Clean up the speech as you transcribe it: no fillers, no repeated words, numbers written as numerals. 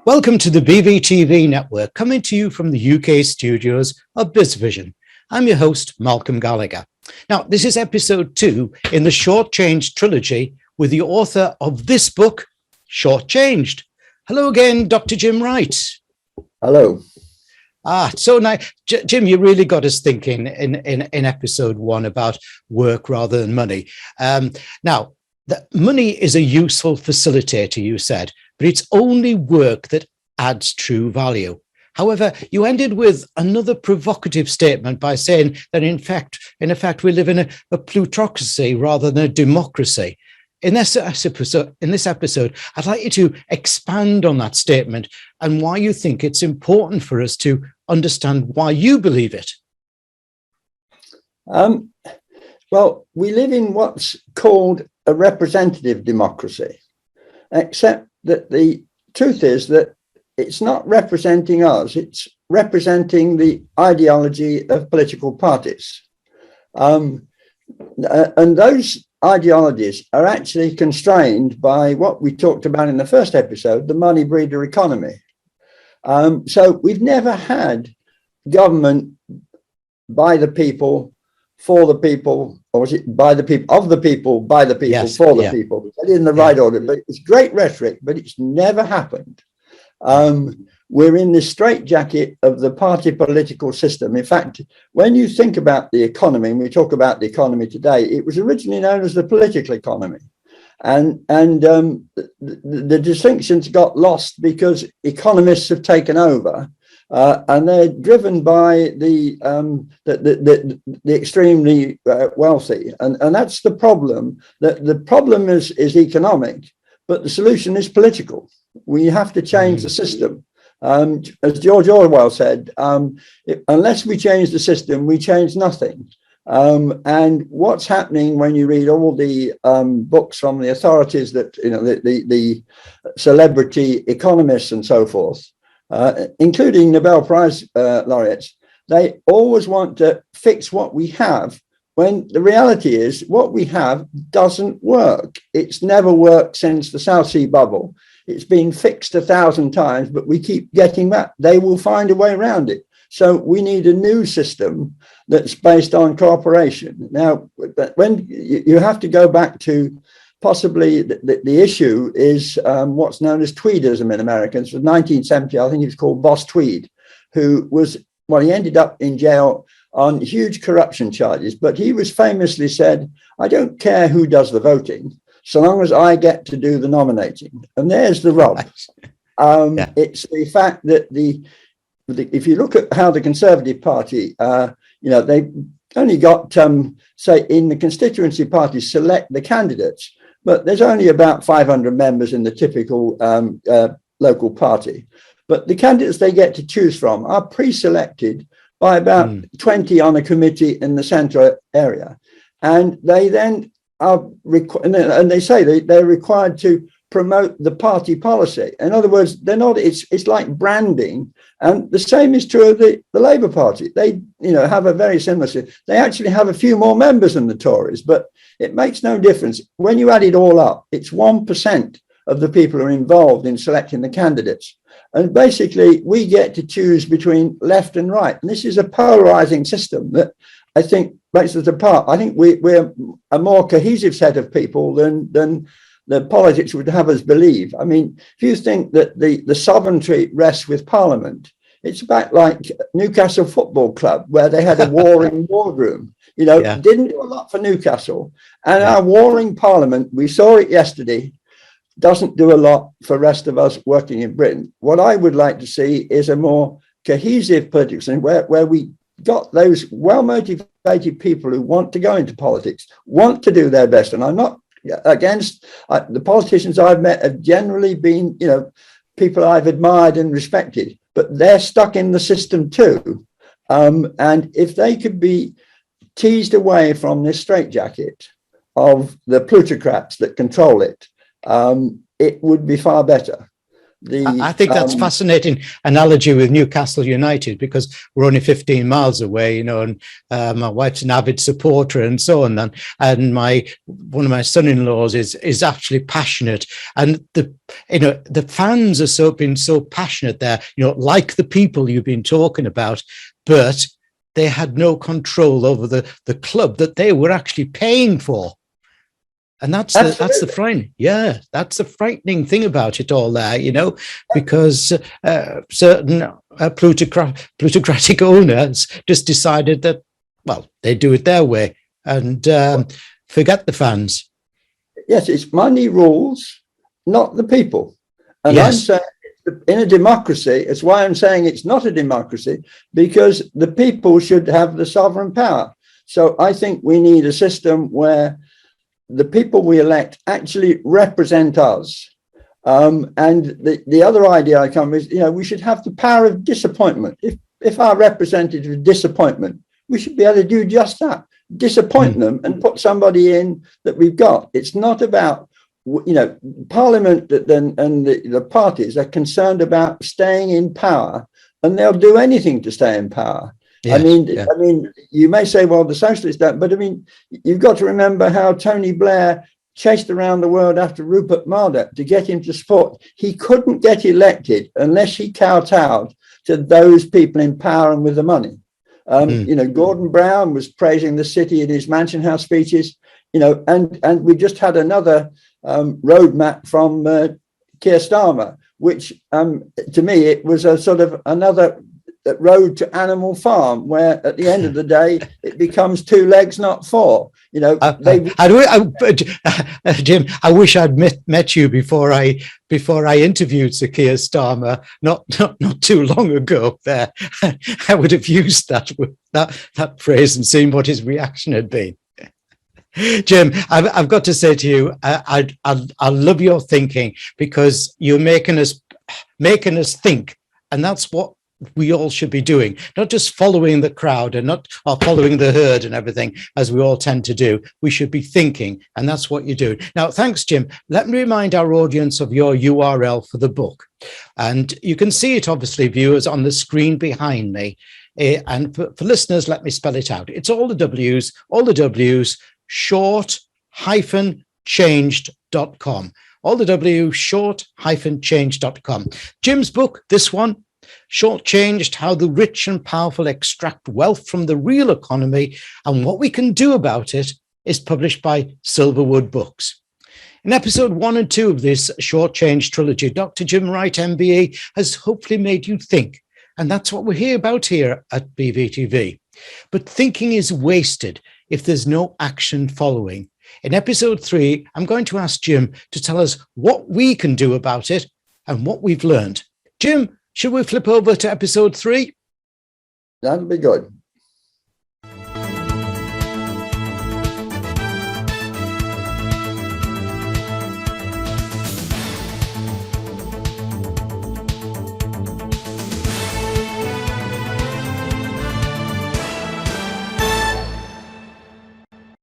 Welcome to the BVTV network, coming to you from the UK studios of BizVision. I'm your host, Malcolm Gallagher. Now, this is episode 2 in the Shortchanged trilogy with the author of this book, Shortchanged. Hello again, Dr. Jim Wright. Hello. So now, Jim, you really got us thinking in episode 1 about work rather than money. Now, money is a useful facilitator, you said, but it's only work that adds true value. However, you ended with another provocative statement by saying that in effect, we live in a plutocracy rather than a democracy. In this episode, I'd like you to expand on that statement and why you think it's important for us to understand why you believe it. Well, we live in what's called a representative democracy, except that the truth is that it's not representing us, it's representing the ideology of political parties. And those ideologies are actually constrained by what we talked about in the first episode, the money breeder economy. So we've never had government by the people, for the people, or was it by the people, of the people, by the people, yes, for the people? In the right order, but it's great rhetoric, but it's never happened. We're in this straitjacket of the party political system. In fact, when you think about the economy, and we talk about the economy today, it was originally known as the political economy. And the distinctions got lost because economists have taken over. And they're driven by the extremely wealthy, and that's the problem. The problem is economic, but the solution is political. We have to change the system. As George Orwell said, unless we change the system, we change nothing. And what's happening when you read all the books from the authorities that the celebrity economists and so forth. Including Nobel Prize laureates, they always want to fix what we have when the reality is what we have doesn't work. It's never worked since the South Sea bubble. It's been fixed 1,000 times, but we keep getting back. They will find a way around it. So we need a new system that's based on cooperation. Now, when you have to go back to possibly the issue is what's known as Tweedism in America. It was 1970, I think he was called Boss Tweed, who was, well, he ended up in jail on huge corruption charges, but he was famously said, I don't care who does the voting, so long as I get to do the nominating. And there's the rub. It's the fact that if you look at how the Conservative Party, they only got, say, in the constituency parties, select the candidates, but there's only about 500 members in the typical local party. But the candidates they get to choose from are pre-selected by about 20 on a committee in the central area. And they then are, and they say they're required to promote the party policy. In other words, they're not, it's like branding. And the same is true of the Labour Party. They, have a very similar system. They actually have a few more members than the Tories, but it makes no difference. When you add it all up, it's 1% of the people who are involved in selecting the candidates. And basically, we get to choose between left and right. And this is a polarizing system that I think makes us apart. I think we're a more cohesive set of people than the politics would have us believe. I mean, if you think that the sovereignty rests with Parliament, it's about like Newcastle Football Club, where they had a warring wardroom, didn't do a lot for Newcastle. And our warring Parliament, we saw it yesterday, doesn't do a lot for the rest of us working in Britain. What I would like to see is a more cohesive political system where we got those well-motivated people who want to go into politics, want to do their best. And I'm not against the politicians I've met have generally been, people I've admired and respected, but they're stuck in the system too. And if they could be teased away from this straitjacket of the plutocrats that control it, it would be far better. I think that's fascinating analogy with Newcastle United, because we're only 15 miles away, and my wife's an avid supporter and so on. And one of my son-in-laws is actually passionate, and the fans are been so passionate there, like the people you've been talking about, but they had no control over the club that they were actually paying for. And that's the frightening, that's the frightening thing about it all there, because certain plutocratic owners just decided that, well, they do it their way and forget the fans. Yes, it's money rules, not the people. And yes. I'm saying in a democracy, it's why I'm saying it's not a democracy, because the people should have the sovereign power. So I think we need a system where the people we elect actually represent us. And the other idea I come with is, we should have the power of disappointment. If our representative is disappointment, we should be able to do just that, disappoint them and put somebody in that we've got. It's not about, Parliament and the parties are concerned about staying in power, and they'll do anything to stay in power. Yes, I mean, you may say, well, the socialists don't, but you've got to remember how Tony Blair chased around the world after Rupert Murdoch to get him to support. He couldn't get elected unless he kowtowed to those people in power and with the money. Gordon Brown was praising the city in his Mansion House speeches, and we just had another roadmap from Keir Starmer, which to me, it was a sort of another road to Animal Farm, where at the end of the day it becomes 2 legs, not 4. Jim, I wish I'd met you before I interviewed Sir Keir Starmer not too long ago. There, I would have used that phrase and seen what his reaction had been. Jim, I've got to say to you, I love your thinking, because you're making us think, and that's what we all should be doing, not just following the crowd and not following the herd and everything, as we all tend to do. We should be thinking, and that's what you do. Now, thanks, Jim. Let me remind our audience of your URL for the book. And you can see it, obviously, viewers, on the screen behind me. And for listeners, let me spell it out. It's all the W's, short-changed.com. All the W's, short-changed.com. Jim's book, this one, Short-Changed: How the Rich and Powerful Extract Wealth from the Real Economy and What We Can Do About It, is published by Silverwood Books. In episode 1 and 2 of this Short-Changed trilogy, Dr. Jim Wright, MBE, has hopefully made you think. And that's what we're here about here at BVTV. But thinking is wasted if there's no action following. In episode 3, I'm going to ask Jim to tell us what we can do about it and what we've learned. Jim, should we flip over to episode 3? That'll be good.